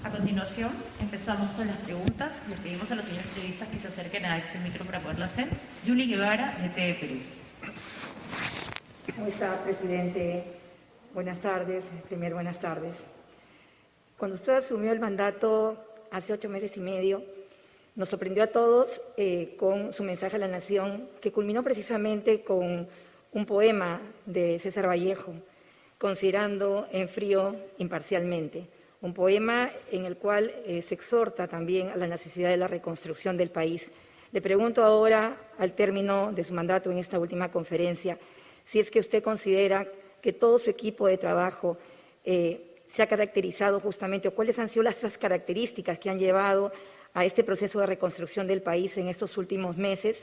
A continuación, empezamos con las preguntas. Les pedimos a los señores periodistas que se acerquen a este micro para poderlo hacer. Yuli Guevara, de TV Perú. ¿Cómo está, presidente? Buenas tardes. Primero, buenas tardes. Cuando usted asumió el mandato hace 8 meses y medio, nos sorprendió a todos con su mensaje a la Nación, que culminó precisamente con un poema de César Vallejo, considerando en frío imparcialmente. Un poema en el cual se exhorta también a la necesidad de la reconstrucción del país. Le pregunto ahora, al término de su mandato en esta última conferencia, si es que usted considera que todo su equipo de trabajo se ha caracterizado justamente, o cuáles han sido esas características que han llevado a este proceso de reconstrucción del país en estos últimos meses,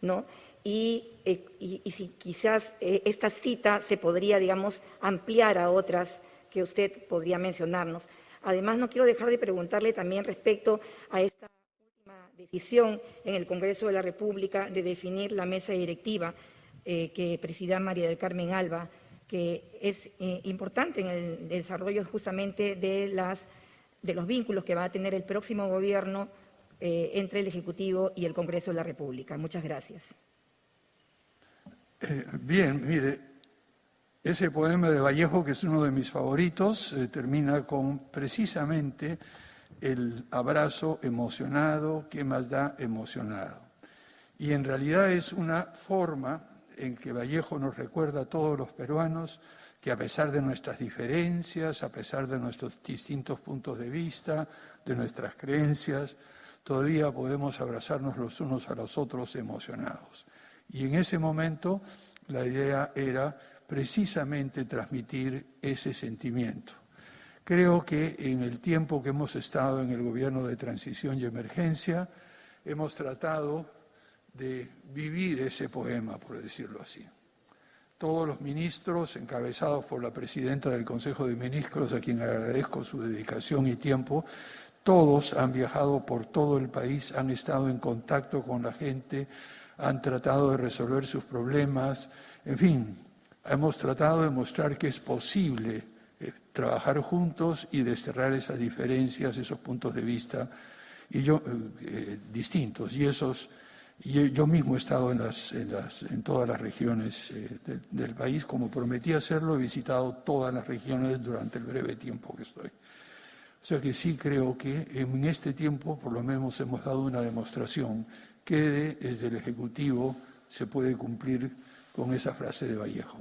¿no? Y si quizás esta cita se podría, digamos, ampliar a otras que usted podría mencionarnos. Además, no quiero dejar de preguntarle también respecto a esta última decisión en el Congreso de la República de definir la mesa directiva que presida María del Carmen Alba, que es importante en el desarrollo justamente de los vínculos que va a tener el próximo gobierno entre el Ejecutivo y el Congreso de la República. Muchas gracias. Bien, mire, ese poema de Vallejo, que es uno de mis favoritos, termina con precisamente el abrazo emocionado, ¿qué más da emocionado? Y en realidad es una forma en que Vallejo nos recuerda a todos los peruanos que a pesar de nuestras diferencias, a pesar de nuestros distintos puntos de vista, de nuestras creencias, todavía podemos abrazarnos los unos a los otros emocionados. Y en ese momento la idea era precisamente transmitir ese sentimiento. Creo que en el tiempo que hemos estado en el gobierno de transición y emergencia, hemos tratado de vivir ese poema, por decirlo así. Todos los ministros, encabezados por la presidenta del Consejo de Ministros, a quien agradezco su dedicación y tiempo, todos han viajado por todo el país, han estado en contacto con la gente, han tratado de resolver sus problemas, en fin, hemos tratado de mostrar que es posible trabajar juntos y desterrar esas diferencias, esos puntos de vista distintos. Y yo mismo he estado en todas las regiones del país, como prometí hacerlo, he visitado todas las regiones durante el breve tiempo que estoy. O sea que sí creo que en este tiempo por lo menos hemos dado una demostración que desde el Ejecutivo se puede cumplir con esa frase de Vallejo.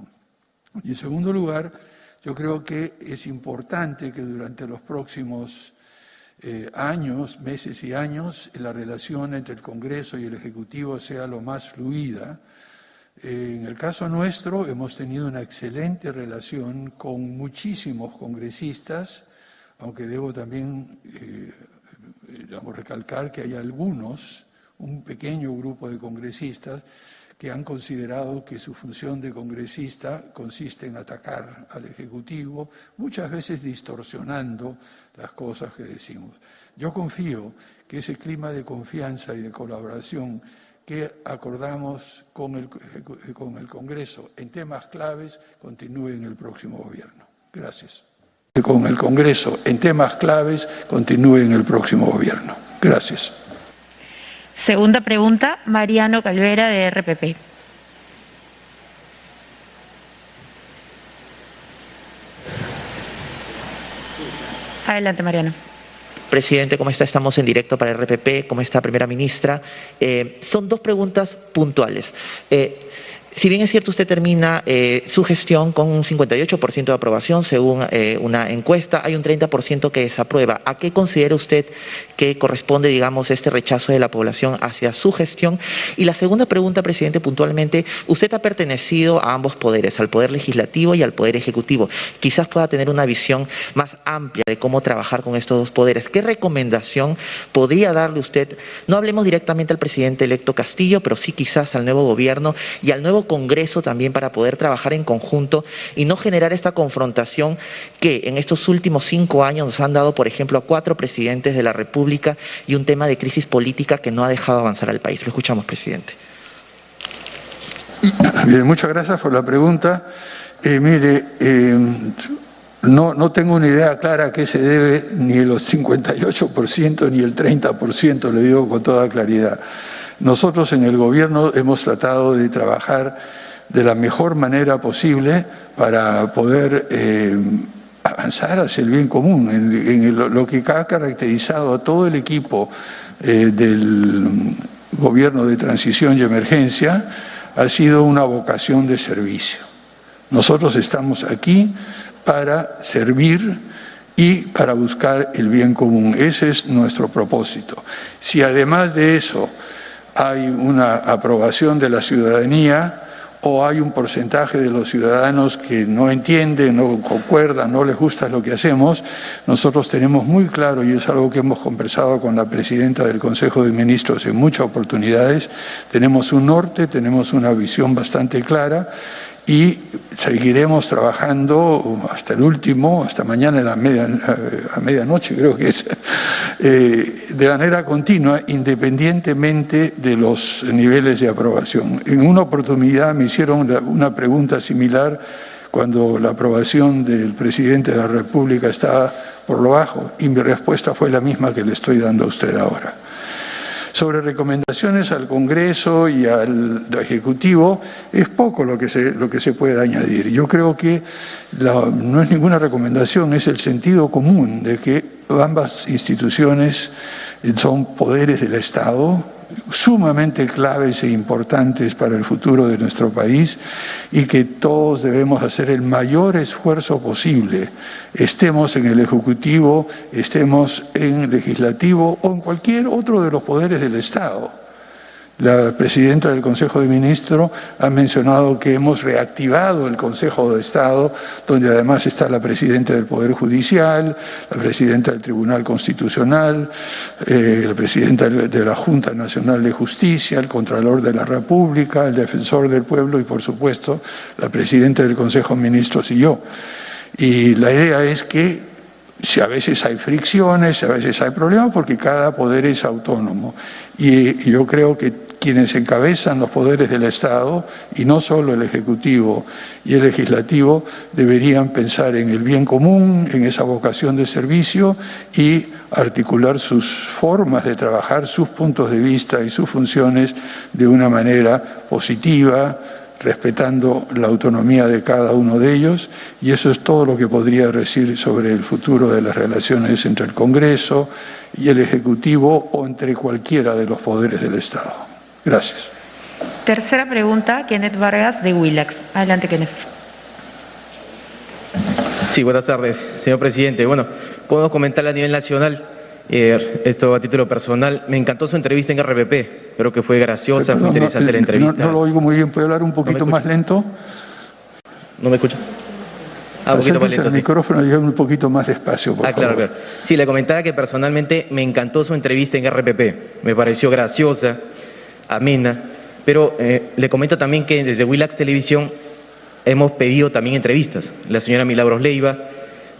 Y en segundo lugar, yo creo que es importante que durante los próximos años, meses y años, la relación entre el Congreso y el Ejecutivo sea lo más fluida. En el caso nuestro hemos tenido una excelente relación con muchísimos congresistas, aunque debo también recalcar que hay algunos, un pequeño grupo de congresistas, que han considerado que su función de congresista consiste en atacar al Ejecutivo, muchas veces distorsionando las cosas que decimos. Yo confío que ese clima de confianza y de colaboración que acordamos con el Congreso en temas claves continúe en el próximo gobierno. Gracias. Con el Congreso en temas claves continúe en el próximo gobierno. Gracias. Segunda pregunta, Mariano Calvera, de RPP. Adelante, Mariano. Presidente, ¿cómo está? Estamos en directo para RPP. ¿Cómo está, primera ministra? Son 2 preguntas puntuales. Si bien es cierto, usted termina su gestión con un 58% de aprobación según una encuesta, hay un 30% que desaprueba. ¿A qué considera usted que corresponde, digamos, este rechazo de la población hacia su gestión? Y la segunda pregunta, presidente, puntualmente, usted ha pertenecido a ambos poderes, al Poder Legislativo y al Poder Ejecutivo. Quizás pueda tener una visión más amplia de cómo trabajar con estos 2 poderes. ¿Qué recomendación podría darle usted? No hablemos directamente al presidente electo Castillo, pero sí quizás al nuevo gobierno y al nuevo Congreso también, para poder trabajar en conjunto y no generar esta confrontación que en estos últimos 5 años nos han dado, por ejemplo, a 4 presidentes de la República y un tema de crisis política que no ha dejado avanzar al país. Lo escuchamos, presidente. Bien, muchas gracias por la pregunta. no tengo una idea clara a qué se debe ni el 58% ni el 30%, le digo con toda claridad. Nosotros en el gobierno hemos tratado de trabajar de la mejor manera posible para poder avanzar hacia el bien común, en lo que ha caracterizado a todo el equipo del gobierno de transición y emergencia ha sido una vocación de servicio. Nosotros estamos aquí para servir y para buscar el bien común. Ese es nuestro propósito. Si además de eso hay una aprobación de la ciudadanía o hay un porcentaje de los ciudadanos que no entienden, no concuerdan, no les gusta lo que hacemos, nosotros tenemos muy claro, y es algo que hemos conversado con la presidenta del Consejo de Ministros en muchas oportunidades, tenemos un norte, tenemos una visión bastante clara y seguiremos trabajando hasta el último, hasta mañana a medianoche creo que es, de manera continua, independientemente de los niveles de aprobación. En una oportunidad me hicieron una pregunta similar cuando la aprobación del presidente de la República estaba por lo bajo y mi respuesta fue la misma que le estoy dando a usted ahora. Sobre recomendaciones al Congreso y al Ejecutivo, es poco lo que se puede añadir. Yo creo que no es ninguna recomendación, es el sentido común de que ambas instituciones son poderes del Estado, sumamente claves e importantes para el futuro de nuestro país y que todos debemos hacer el mayor esfuerzo posible, estemos en el Ejecutivo, estemos en el Legislativo o en cualquier otro de los poderes del Estado. La presidenta del Consejo de Ministros ha mencionado que hemos reactivado el Consejo de Estado, donde además está la presidenta del Poder Judicial, la presidenta del Tribunal Constitucional, la presidenta de la Junta Nacional de Justicia, el Contralor de la República, el Defensor del Pueblo y, por supuesto, la presidenta del Consejo de Ministros y yo. Y la idea es que si a veces hay fricciones, a veces hay problemas, porque cada poder es autónomo. Y yo creo que quienes encabezan los poderes del Estado, y no solo el Ejecutivo y el Legislativo, deberían pensar en el bien común, en esa vocación de servicio y articular sus formas de trabajar, sus puntos de vista y sus funciones de una manera positiva, respetando la autonomía de cada uno de ellos, y eso es todo lo que podría decir sobre el futuro de las relaciones entre el Congreso y el Ejecutivo o entre cualquiera de los poderes del Estado. Gracias. Tercera pregunta, Kenneth Vargas de Willax. Adelante, Kenneth. Sí, buenas tardes, señor presidente. Bueno, podemos comentar a nivel nacional, esto a título personal. Me encantó su entrevista en RPP, creo que fue graciosa, fue interesante la entrevista. No lo oigo muy bien, ¿puede hablar un poquito más lento? ¿No me escucha? Un poquito más lento, el micrófono y un poquito más despacio, por favor. Claro. Sí, le comentaba que personalmente me encantó su entrevista en RPP. Me pareció graciosa, amena, pero le comento también que desde Willax Televisión hemos pedido también entrevistas. La señora Milagros Leiva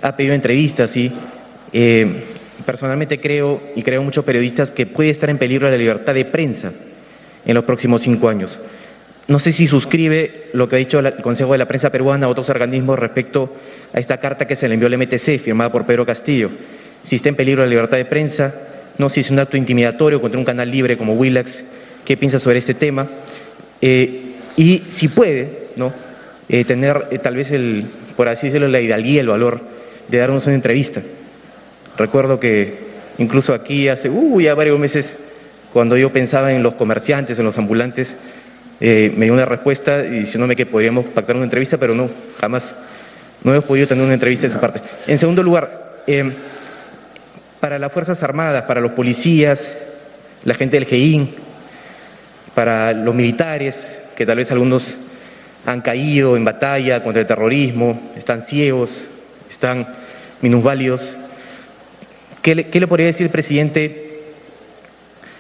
ha pedido entrevistas y personalmente creo, y creo muchos periodistas, que puede estar en peligro la libertad de prensa en los próximos 5 años. No sé si suscribe lo que ha dicho el Consejo de la Prensa Peruana o otros organismos respecto a esta carta que se le envió al MTC, firmada por Pedro Castillo. Si está en peligro la libertad de prensa, no sé si es un acto intimidatorio contra un canal libre como Willax. ¿Qué piensa sobre este tema? Y si puede, ¿no?, tener tal vez por así decirlo, la hidalguía, el valor de darnos una entrevista. Recuerdo que incluso aquí hace ya varios meses, cuando yo pensaba en los comerciantes, en los ambulantes, me dio una respuesta y diciéndome que podríamos pactar una entrevista, pero no, jamás, no hemos podido tener una entrevista de su parte. En segundo lugar, para las Fuerzas Armadas, para los policías, la gente del GEIN, para los militares, que tal vez algunos han caído en batalla contra el terrorismo, están ciegos, están minusválidos. ¿Qué le podría decir, presidente,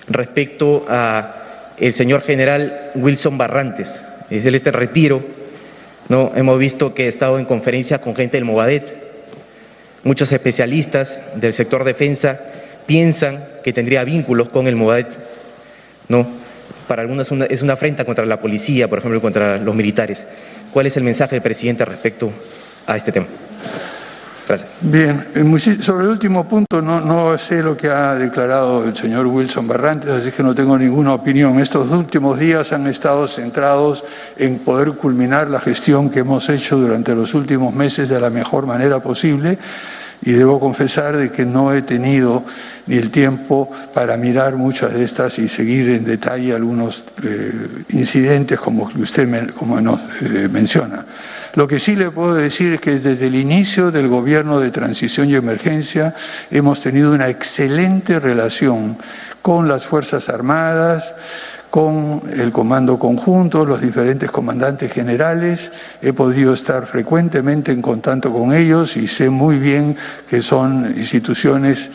respecto a el señor general Wilson Barrantes? Es el retiro, ¿no? Hemos visto que ha estado en conferencia con gente del Movadet. Muchos especialistas del sector defensa piensan que tendría vínculos con el Movadet, ¿no? Para algunos es una afrenta contra la policía, por ejemplo, contra los militares. ¿Cuál es el mensaje del presidente respecto a este tema? Gracias. Bien, sobre el último punto no sé lo que ha declarado el señor Wilson Barrantes, así que no tengo ninguna opinión. Estos últimos días han estado centrados en poder culminar la gestión que hemos hecho durante los últimos meses de la mejor manera posible, y debo confesar de que no he tenido ni el tiempo para mirar muchas de estas y seguir en detalle algunos incidentes como usted nos menciona. Lo que sí le puedo decir es que desde el inicio del gobierno de transición y emergencia hemos tenido una excelente relación con las Fuerzas Armadas, con el Comando Conjunto, los diferentes comandantes generales. He podido estar frecuentemente en contacto con ellos y sé muy bien que son instituciones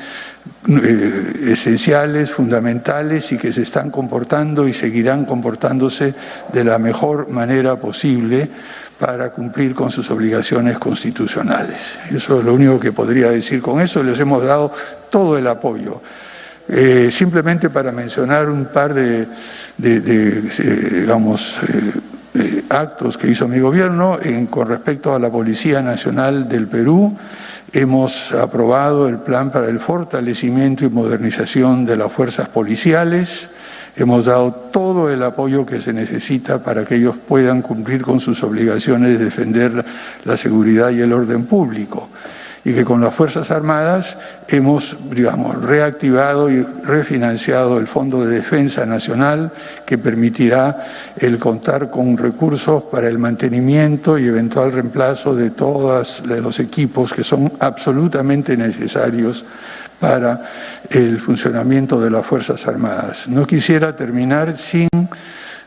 esenciales, fundamentales, y que se están comportando y seguirán comportándose de la mejor manera posible para cumplir con sus obligaciones constitucionales. Eso es lo único que podría decir con eso. Les hemos dado todo el apoyo. Simplemente para mencionar un par de actos que hizo mi gobierno con respecto a la Policía Nacional del Perú. Hemos aprobado el plan para el fortalecimiento y modernización de las fuerzas policiales. Hemos dado todo el apoyo que se necesita para que ellos puedan cumplir con sus obligaciones de defender la seguridad y el orden público. Y que con las Fuerzas Armadas hemos, reactivado y refinanciado el Fondo de Defensa Nacional, que permitirá el contar con recursos para el mantenimiento y eventual reemplazo de todos los equipos que son absolutamente necesarios para el funcionamiento de las Fuerzas Armadas. No quisiera terminar sin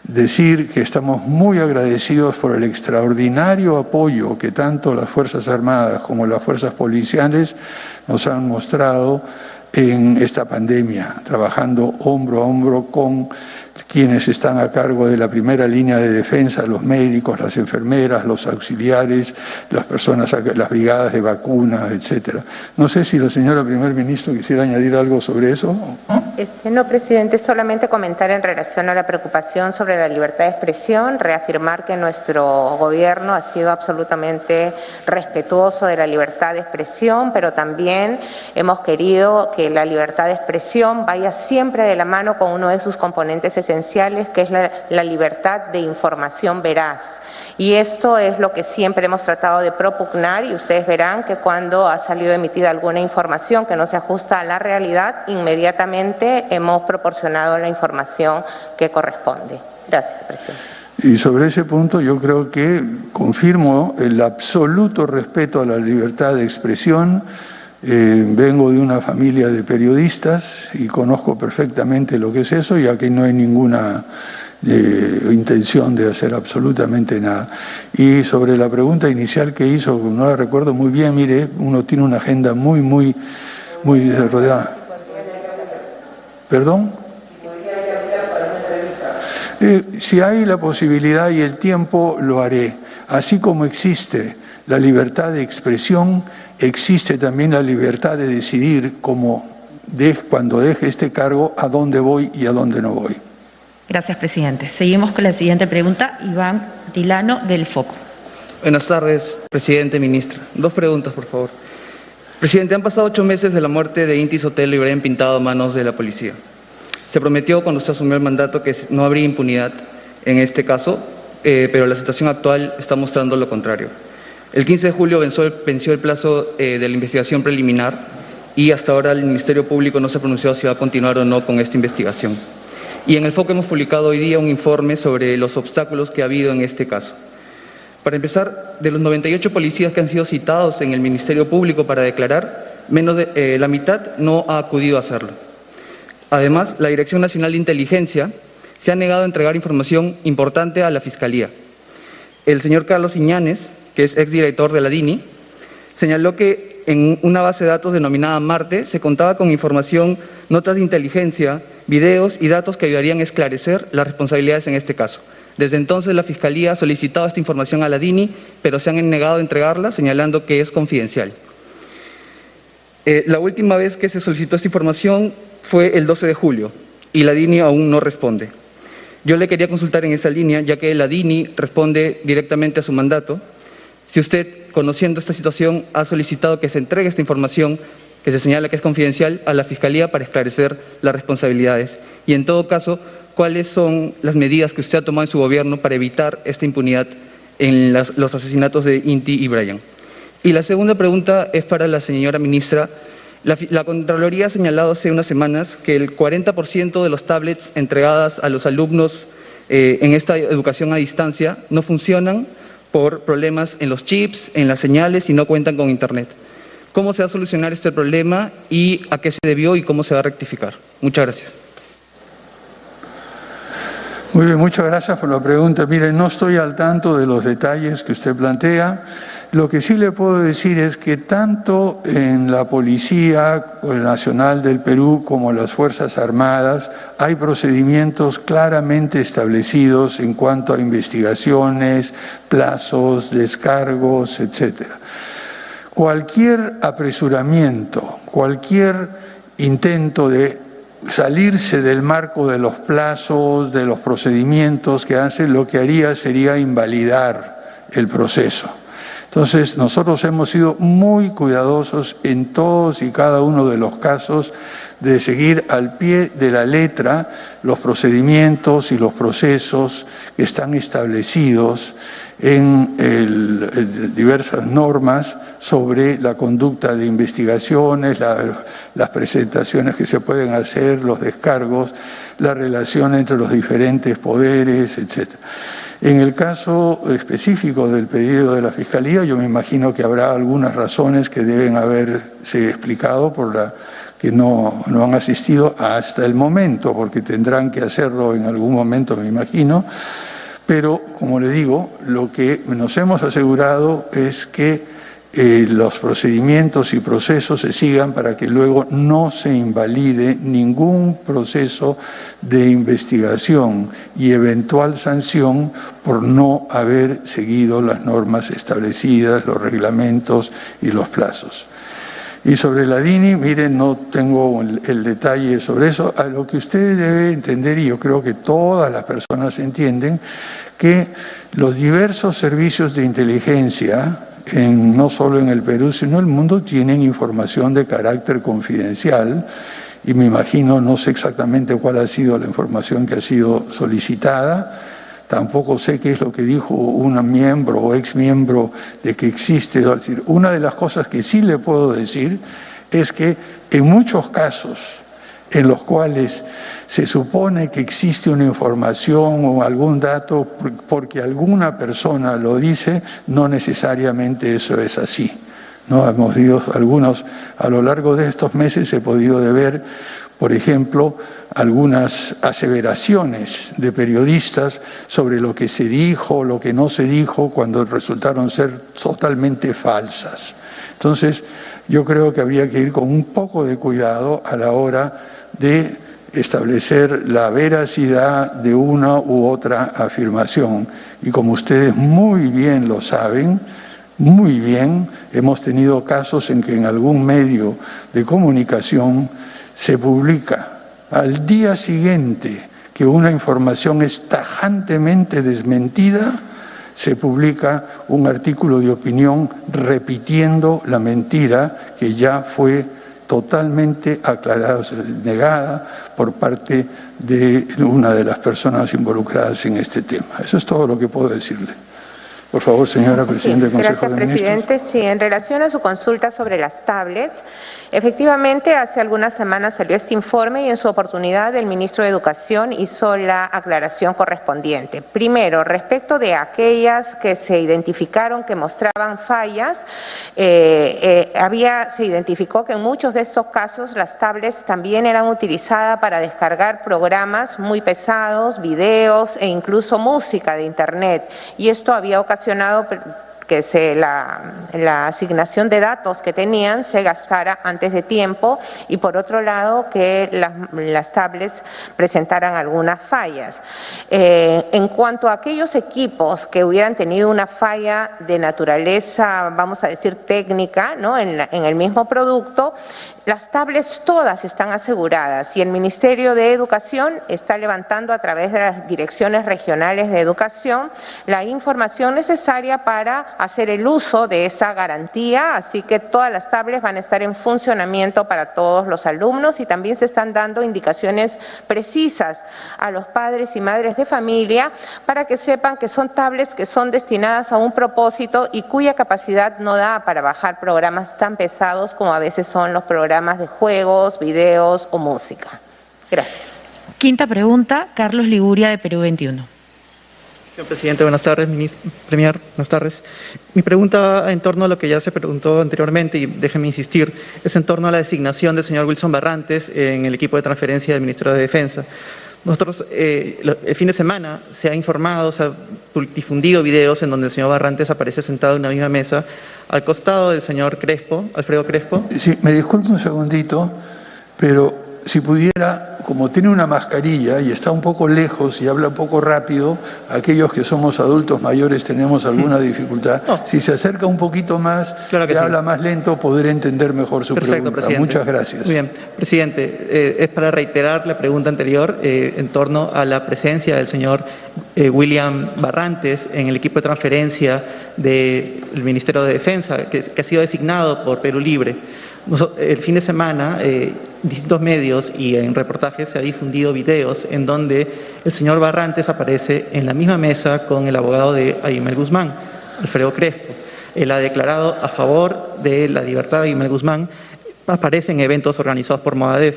decir que estamos muy agradecidos por el extraordinario apoyo que tanto las Fuerzas Armadas como las fuerzas policiales nos han mostrado en esta pandemia, trabajando hombro a hombro con quienes están a cargo de la primera línea de defensa, los médicos, las enfermeras, los auxiliares, las personas, las brigadas de vacunas, etcétera. No sé si la señora primer ministro quisiera añadir algo sobre eso. No, presidente, solamente comentar en relación a la preocupación sobre la libertad de expresión, reafirmar que nuestro gobierno ha sido absolutamente respetuoso de la libertad de expresión, pero también hemos querido que la libertad de expresión vaya siempre de la mano con uno de sus componentes esenciales, que es la libertad de información veraz. Y esto es lo que siempre hemos tratado de propugnar, y ustedes verán que cuando ha salido emitida alguna información que no se ajusta a la realidad, inmediatamente hemos proporcionado la información que corresponde. Gracias, presidente. Y sobre ese punto yo creo que confirmo el absoluto respeto a la libertad de expresión. Vengo de una familia de periodistas y conozco perfectamente lo que es eso, y aquí no hay ninguna intención de hacer absolutamente nada. Y sobre la pregunta inicial que hizo, no la recuerdo muy bien, mire, uno tiene una agenda muy rodeada. ¿Perdón? Si hay la posibilidad y el tiempo, lo haré. Así como existe la libertad de expresión, existe también la libertad de decidir cuando deje este cargo a dónde voy y a dónde no voy. Gracias, presidente. Seguimos con la siguiente pregunta. Iván Tilano, del Foco. Buenas tardes, presidente, ministra. 2 preguntas, por favor. Presidente, han pasado 8 meses de la muerte de Inti Sotelo y Brian Pintado a manos de la policía. Se prometió cuando usted asumió el mandato que no habría impunidad en este caso, pero la situación actual está mostrando lo contrario. El 15 de julio venció el plazo de la investigación preliminar, y hasta ahora el Ministerio Público no se ha pronunciado si va a continuar o no con esta investigación. Y en el Foco hemos publicado hoy día un informe sobre los obstáculos que ha habido en este caso. Para empezar, de los 98 policías que han sido citados en el Ministerio Público para declarar, menos de la mitad no ha acudido a hacerlo. Además, la Dirección Nacional de Inteligencia se ha negado a entregar información importante a la Fiscalía. El señor Carlos Iñanes, que es exdirector de la DINI, señaló que en una base de datos denominada Marte se contaba con información, notas de inteligencia, videos y datos que ayudarían a esclarecer las responsabilidades en este caso. Desde entonces la Fiscalía ha solicitado esta información a la DINI, pero se han negado a entregarla, señalando que es confidencial. La última vez que se solicitó esta información fue el 12 de julio y la DINI aún no responde. Yo le quería consultar en esta línea, ya que la DINI responde directamente a su mandato, si usted, conociendo esta situación, ha solicitado que se entregue esta información, que se señala que es confidencial, a la Fiscalía para esclarecer las responsabilidades. Y en todo caso, ¿cuáles son las medidas que usted ha tomado en su gobierno para evitar esta impunidad en los asesinatos de Inti y Brian? Y la segunda pregunta es para la señora ministra. La Contraloría ha señalado hace unas semanas que el 40% de los tablets entregadas a los alumnos en esta educación a distancia no funcionan por problemas en los chips, en las señales y no cuentan con Internet. ¿Cómo se va a solucionar este problema y a qué se debió y cómo se va a rectificar? Muchas gracias. Muy bien, muchas gracias por la pregunta. Mire, no estoy al tanto de los detalles que usted plantea. Lo que sí le puedo decir es que tanto en la Policía Nacional del Perú como en las Fuerzas Armadas hay procedimientos claramente establecidos en cuanto a investigaciones, plazos, descargos, etcétera. Cualquier apresuramiento, cualquier intento de salirse del marco de los plazos, de los procedimientos que hacen, lo que haría sería invalidar el proceso. Entonces, nosotros hemos sido muy cuidadosos en todos y cada uno de los casos de seguir al pie de la letra los procedimientos y los procesos que están establecidos en diversas normas sobre la conducta de investigaciones, las presentaciones que se pueden hacer, los descargos, la relación entre los diferentes poderes, etc. En el caso específico del pedido de la Fiscalía, yo me imagino que habrá algunas razones que deben haberse explicado por la que no han asistido hasta el momento, porque tendrán que hacerlo en algún momento, me imagino. Pero, como le digo, lo que nos hemos asegurado es que los procedimientos y procesos se sigan para que luego no se invalide ningún proceso de investigación y eventual sanción por no haber seguido las normas establecidas, los reglamentos y los plazos. Y sobre la DINI, miren, no tengo el detalle sobre eso. A lo que usted debe entender, y yo creo que todas las personas entienden, que los diversos servicios de inteligencia, no solo en el Perú, sino en el mundo, tienen información de carácter confidencial, y me imagino, no sé exactamente cuál ha sido la información que ha sido solicitada. Tampoco sé qué es lo que dijo un miembro o ex miembro de que existe. Es decir, una de las cosas que sí le puedo decir es que en muchos casos en los cuales se supone que existe una información o algún dato porque alguna persona lo dice, no necesariamente eso es así. No hemos visto algunos, a lo largo de estos meses he podido ver, por ejemplo, algunas aseveraciones de periodistas sobre lo que se dijo, lo que no se dijo, cuando resultaron ser totalmente falsas. Entonces, yo creo que habría que ir con un poco de cuidado a la hora de establecer la veracidad de una u otra afirmación. Y como ustedes muy bien lo saben, muy bien, hemos tenido casos en que en algún medio de comunicación se publica al día siguiente que una información es tajantemente desmentida, se publica un artículo de opinión repitiendo la mentira que ya fue totalmente aclarada, negada por parte de una de las personas involucradas en este tema. Eso es todo lo que puedo decirle. Por favor, señora Presidenta del Consejo de Ministros. Gracias, presidente. Sí, en relación a su consulta sobre las tablets, efectivamente, hace algunas semanas salió este informe y en su oportunidad el ministro de Educación hizo la aclaración correspondiente. Primero, respecto de aquellas que se identificaron que mostraban fallas, se identificó que en muchos de estos casos las tablets también eran utilizadas para descargar programas muy pesados, videos e incluso música de Internet. Y esto había ocasionado que la asignación de datos que tenían se gastara antes de tiempo y por otro lado que las tablets presentaran algunas fallas. En cuanto a aquellos equipos que hubieran tenido una falla de naturaleza, vamos a decir técnica, ¿no? en el mismo producto, Las tablets todas están aseguradas y el Ministerio de Educación está levantando a través de las direcciones regionales de educación la información necesaria para hacer el uso de esa garantía, así que todas las tablets van a estar en funcionamiento para todos los alumnos y también se están dando indicaciones precisas a los padres y madres de familia para que sepan que son tablets que son destinadas a un propósito y cuya capacidad no da para bajar programas tan pesados como a veces son los programas de juegos, videos o música. Gracias. Quinta pregunta, Carlos Liguria, de Perú 21. Señor presidente, buenas tardes. Premier, buenas tardes. Mi pregunta va en torno a lo que ya se preguntó anteriormente, y déjeme insistir, es en torno a la designación del señor Wilson Barrantes en el equipo de transferencia del Ministerio de Defensa. Nosotros, el fin de semana, se ha informado, se ha difundido videos en donde el señor Barrantes aparece sentado en una misma mesa al costado del señor Crespo, Alfredo Crespo. Sí, me disculpo un segundito, pero si pudiera, como tiene una mascarilla y está un poco lejos y habla un poco rápido, aquellos que somos adultos mayores tenemos alguna dificultad. No. Si se acerca un poquito más Claro que y sí. habla más lento, podré entender mejor su Perfecto, pregunta. presidente. Muchas gracias. Muy bien, presidente, es para reiterar la pregunta anterior en torno a la presencia del señor William Barrantes en el equipo de transferencia del Ministerio de Defensa, que ha sido designado por Perú Libre. El fin de semana, distintos medios y en reportajes se ha difundido videos en donde el señor Barrantes aparece en la misma mesa con el abogado de Aymel Guzmán, Alfredo Crespo. Él ha declarado a favor de la libertad de Aymel Guzmán, aparece en eventos organizados por Movadef.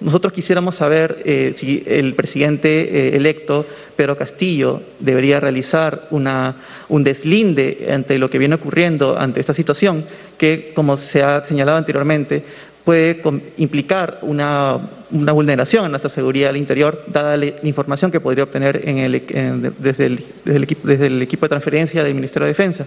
Nosotros quisiéramos saber si el presidente electo, Pedro Castillo, debería realizar un deslinde ante lo que viene ocurriendo ante esta situación, que, como se ha señalado anteriormente, puede implicar una vulneración a nuestra seguridad al interior, dada la información que podría obtener desde el equipo de transferencia del Ministerio de Defensa.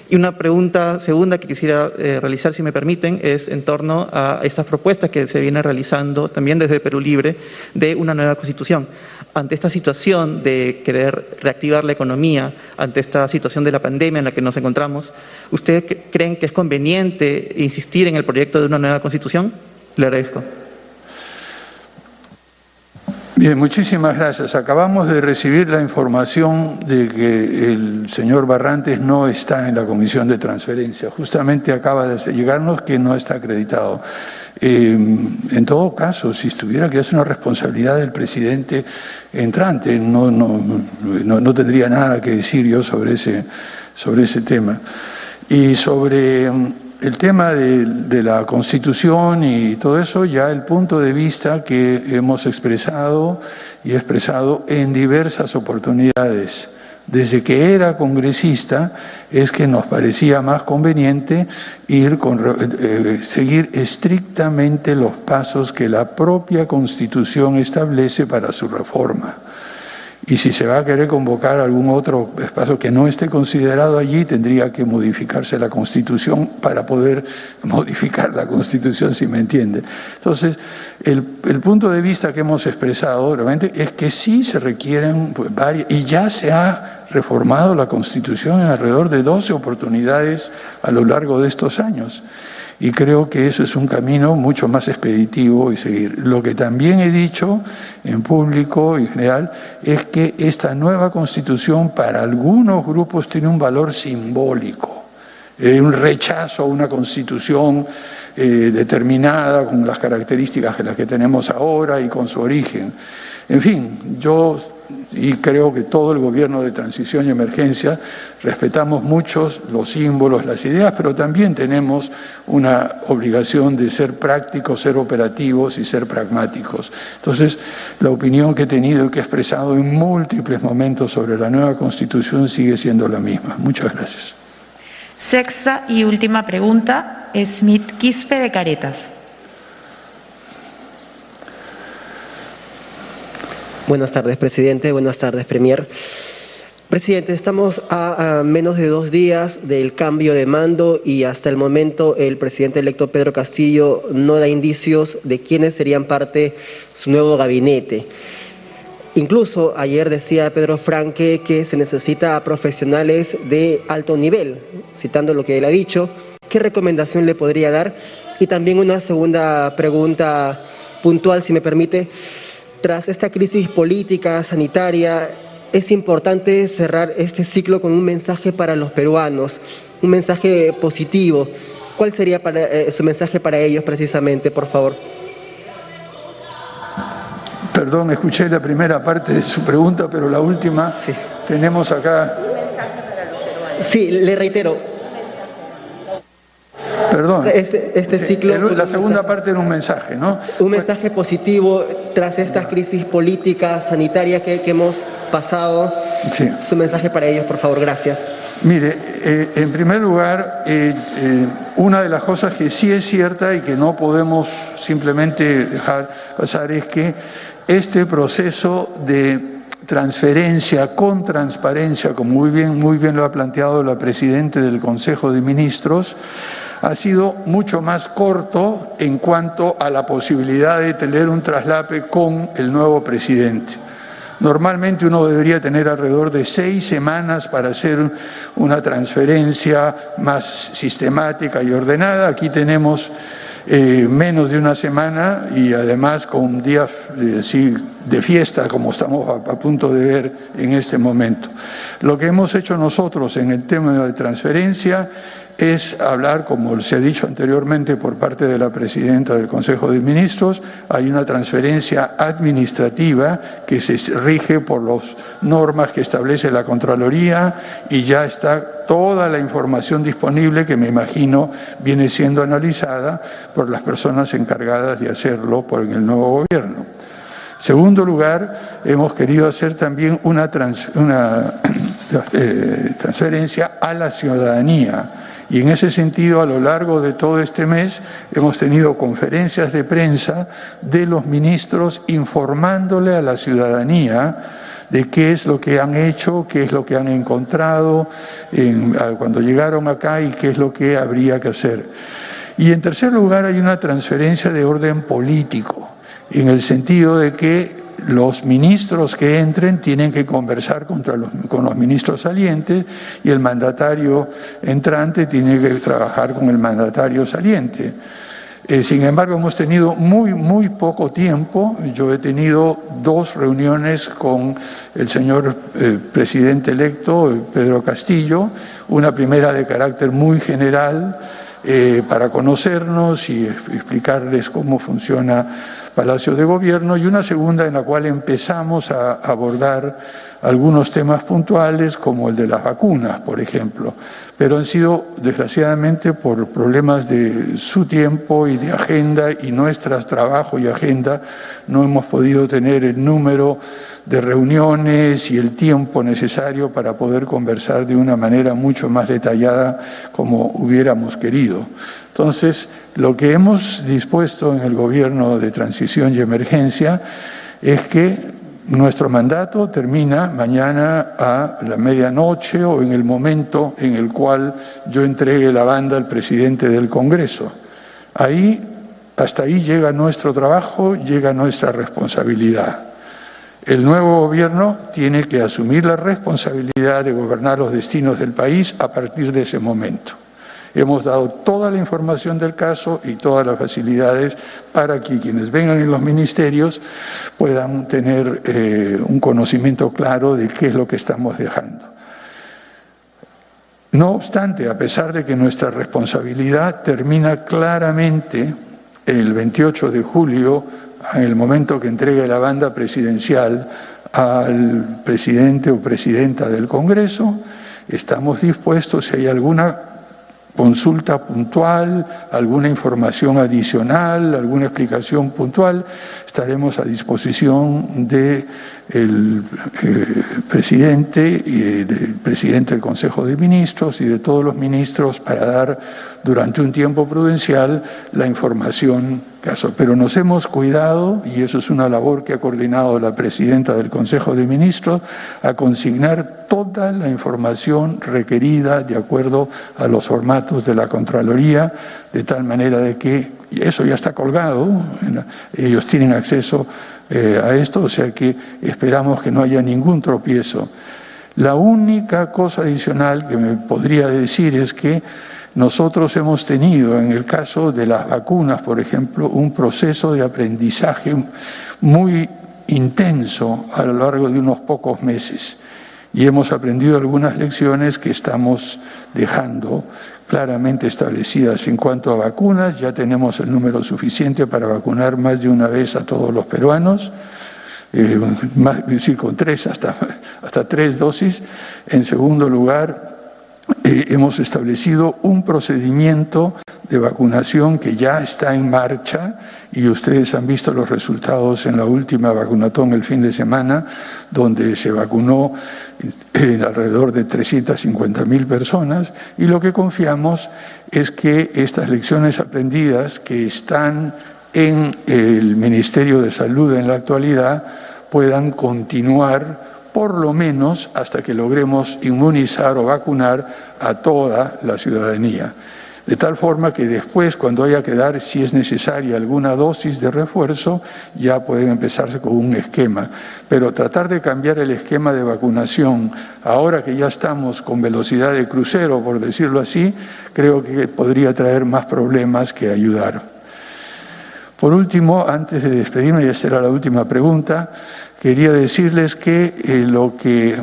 Y una pregunta segunda que quisiera realizar, si me permiten, es en torno a estas propuestas que se vienen realizando también desde Perú Libre de una nueva constitución. Ante esta situación de querer reactivar la economía, ante esta situación de la pandemia en la que nos encontramos, ¿ustedes creen que es conveniente insistir en el proyecto de una nueva constitución? Le agradezco. Bien, muchísimas gracias. Acabamos de recibir la información de que el señor Barrantes no está en la comisión de transferencia. Justamente acaba de llegarnos que no está acreditado. En todo caso, si estuviera que es una responsabilidad del presidente entrante, no tendría nada que decir yo sobre ese tema. Y sobre el tema de la Constitución y todo eso, ya el punto de vista que hemos expresado y expresado en diversas oportunidades desde que era congresista, es que nos parecía más conveniente seguir estrictamente los pasos que la propia Constitución establece para su reforma. Y si se va a querer convocar algún otro espacio que no esté considerado allí, tendría que modificarse la Constitución para poder modificar la Constitución, si me entiende. Entonces, el punto de vista que hemos expresado realmente es que sí se requieren varias, y ya se ha reformado la Constitución en alrededor de 12 oportunidades a lo largo de estos años. Y creo que eso es un camino mucho más expeditivo y seguir. Lo que también he dicho en público y en general es que esta nueva Constitución para algunos grupos tiene un valor simbólico, un rechazo a una Constitución determinada con las características de las que tenemos ahora y con su origen. En fin, y creo que todo el gobierno de transición y emergencia respetamos mucho los símbolos, las ideas, pero también tenemos una obligación de ser prácticos, ser operativos y ser pragmáticos. Entonces, la opinión que he tenido y que he expresado en múltiples momentos sobre la nueva Constitución sigue siendo la misma. Muchas gracias. Sexta y última pregunta, Smith Quispe, de Caretas. Buenas tardes, presidente. Buenas tardes, premier. Presidente, estamos a menos de 2 días del cambio de mando y hasta el momento el presidente electo Pedro Castillo no da indicios de quiénes serían parte de su nuevo gabinete. Incluso ayer decía Pedro Franque que se necesita a profesionales de alto nivel, citando lo que él ha dicho. ¿Qué recomendación le podría dar Y también una segunda pregunta puntual, si me permite. Tras esta crisis política, sanitaria, es importante cerrar este ciclo con un mensaje para los peruanos, un mensaje positivo. ¿Cuál sería su mensaje para ellos precisamente, por favor? Perdón, escuché la primera parte de su pregunta, pero la última Sí. tenemos acá. Sí, le reitero. Perdón. Este Sí, ciclo... la segunda parte era un mensaje, ¿no? Un mensaje positivo tras esta crisis política, sanitaria que hemos pasado. Sí. Su mensaje para ellos, por favor. Gracias. Mire, en primer lugar, una de las cosas que sí es cierta y que no podemos simplemente dejar pasar es que este proceso de transferencia con transparencia, como muy bien lo ha planteado la Presidenta del Consejo de Ministros, ha sido mucho más corto en cuanto a la posibilidad de tener un traslape con el nuevo presidente. Normalmente uno debería tener alrededor de 6 semanas para hacer una transferencia más sistemática y ordenada. Aquí tenemos menos de una semana y además con días de fiesta, como estamos a punto de ver en este momento. Lo que hemos hecho nosotros en el tema de la transferencia es hablar, como se ha dicho anteriormente por parte de la Presidenta del Consejo de Ministros, hay una transferencia administrativa que se rige por las normas que establece la Contraloría y ya está toda la información disponible que me imagino viene siendo analizada por las personas encargadas de hacerlo por el nuevo gobierno. Segundo lugar, hemos querido hacer también una transferencia a la ciudadanía. Y en ese sentido, a lo largo de todo este mes, hemos tenido conferencias de prensa de los ministros informándole a la ciudadanía de qué es lo que han hecho, qué es lo que han encontrado cuando llegaron acá y qué es lo que habría que hacer. Y en tercer lugar, hay una transferencia de orden político, en el sentido de que los ministros que entren tienen que conversar con los ministros salientes y el mandatario entrante tiene que trabajar con el mandatario saliente. Sin embargo, hemos tenido muy poco tiempo. Yo he tenido 2 reuniones con el señor presidente electo, Pedro Castillo, una primera de carácter muy general para conocernos y explicarles cómo funciona Palacio de Gobierno, y una segunda en la cual empezamos a abordar algunos temas puntuales como el de las vacunas, por ejemplo, pero han sido, desgraciadamente, por problemas de su tiempo y de agenda y nuestras trabajo y agenda, no hemos podido tener el número de reuniones y el tiempo necesario para poder conversar de una manera mucho más detallada como hubiéramos querido. Entonces, lo que hemos dispuesto en el Gobierno de Transición y Emergencia es que nuestro mandato termina mañana a la medianoche o en el momento en el cual yo entregue la banda al presidente del Congreso. Hasta ahí llega nuestro trabajo, llega nuestra responsabilidad. El nuevo gobierno tiene que asumir la responsabilidad de gobernar los destinos del país a partir de ese momento. Hemos dado toda la información del caso y todas las facilidades para que quienes vengan en los ministerios puedan tener un conocimiento claro de qué es lo que estamos dejando. No obstante, a pesar de que nuestra responsabilidad termina claramente el 28 de julio, en el momento que entregue la banda presidencial al presidente o presidenta del Congreso, estamos dispuestos, si hay alguna consulta puntual, alguna información adicional, alguna explicación puntual, estaremos a disposición del presidente y del presidente del Consejo de Ministros y de todos los ministros para dar durante un tiempo prudencial la información caso. Pero nos hemos cuidado, y eso es una labor que ha coordinado la presidenta del Consejo de Ministros, a consignar toda la información requerida de acuerdo a los formatos de la Contraloría, de tal manera de que eso ya está colgado, ellos tienen acceso a esto, o sea que esperamos que no haya ningún tropiezo. La única cosa adicional que me podría decir es que Nosotros hemos tenido, en el caso de las vacunas, por ejemplo, un proceso de aprendizaje muy intenso a lo largo de unos pocos meses y hemos aprendido algunas lecciones que estamos dejando claramente establecidas. En cuanto a vacunas, ya tenemos el número suficiente para vacunar más de una vez a todos los peruanos, con hasta 3 dosis. En segundo lugar, hemos establecido un procedimiento de vacunación que ya está en marcha y ustedes han visto los resultados en la última vacunatón el fin de semana, donde se vacunó alrededor de 350.000 personas, y lo que confiamos es que estas lecciones aprendidas que están en el Ministerio de Salud en la actualidad puedan continuar por lo menos hasta que logremos inmunizar o vacunar a toda la ciudadanía. De tal forma que después, cuando haya que dar, si es necesaria, alguna dosis de refuerzo, ya pueden empezarse con un esquema. Pero tratar de cambiar el esquema de vacunación, ahora que ya estamos con velocidad de crucero, por decirlo así, creo que podría traer más problemas que ayudar. Por último, antes de despedirme, y esta era la última pregunta, quería decirles que lo que,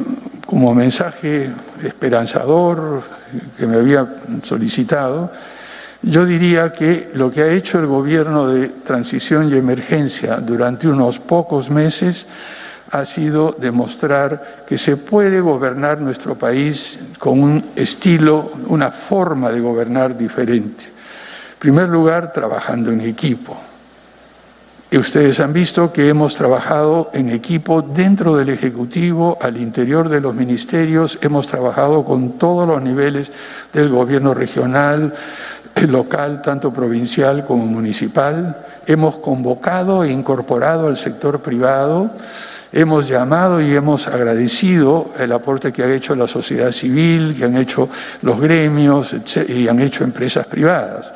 como mensaje esperanzador que me había solicitado, yo diría que lo que ha hecho el Gobierno de Transición y Emergencia durante unos pocos meses ha sido demostrar que se puede gobernar nuestro país con un estilo, una forma de gobernar diferente. En primer lugar, trabajando en equipo. Y ustedes han visto que hemos trabajado en equipo dentro del Ejecutivo, al interior de los ministerios, hemos trabajado con todos los niveles del gobierno regional, local, tanto provincial como municipal. Hemos convocado e incorporado al sector privado, hemos llamado y hemos agradecido el aporte que ha hecho la sociedad civil, que han hecho los gremios y han hecho empresas privadas.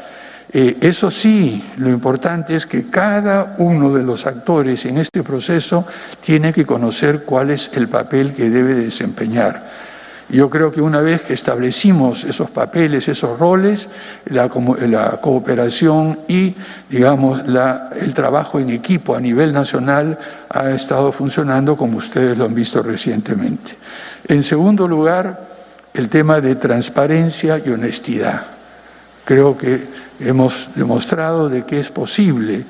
Eso sí, lo importante es que cada uno de los actores en este proceso tiene que conocer cuál es el papel que debe desempeñar. Yo creo que una vez que establecimos esos papeles, esos roles, la cooperación y, digamos, el trabajo en equipo a nivel nacional ha estado funcionando como ustedes lo han visto recientemente. En segundo lugar, el tema de transparencia y honestidad. Creo que hemos demostrado de que es posible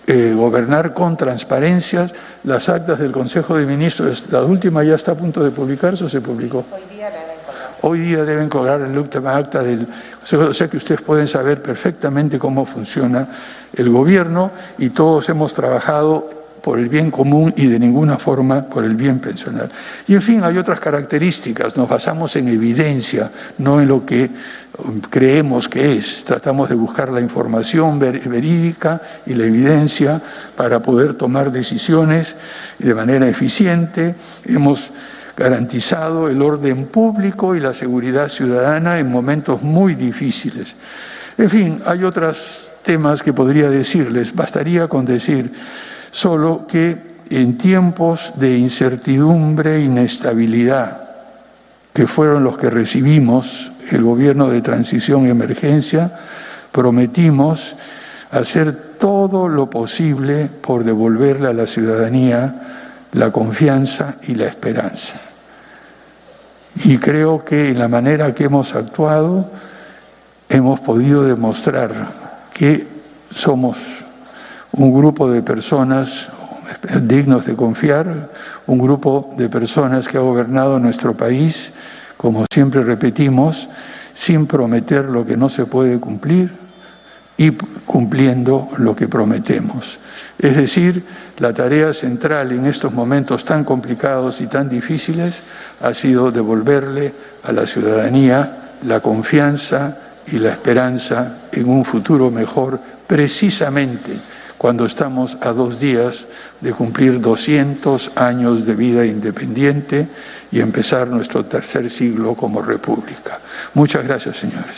gobernar con transparencias. Las actas del Consejo de Ministros, la última ya está a punto de publicarse o se publicó. Hoy día deben colgar la última acta del Consejo, o sea que ustedes pueden saber perfectamente cómo funciona el gobierno y todos hemos trabajado por el bien común y de ninguna forma por el bien personal. Y en fin, hay otras características, nos basamos en evidencia, no en lo que creemos que es. Tratamos de buscar la información verídica y la evidencia para poder tomar decisiones de manera eficiente. Hemos garantizado el orden público y la seguridad ciudadana en momentos muy difíciles. En fin, hay otros temas que podría decirles, bastaría con decir solo que en tiempos de incertidumbre e inestabilidad, que fueron los que recibimos el Gobierno de Transición y Emergencia, prometimos hacer todo lo posible por devolverle a la ciudadanía la confianza y la esperanza. Y creo que en la manera que hemos actuado hemos podido demostrar que somos un grupo de personas dignos de confiar, un grupo de personas que ha gobernado nuestro país, como siempre repetimos, sin prometer lo que no se puede cumplir y cumpliendo lo que prometemos. Es decir, la tarea central en estos momentos tan complicados y tan difíciles ha sido devolverle a la ciudadanía la confianza y la esperanza en un futuro mejor, precisamente cuando estamos a 2 días de cumplir 200 años de vida independiente y empezar nuestro tercer siglo como república. Muchas gracias, señores.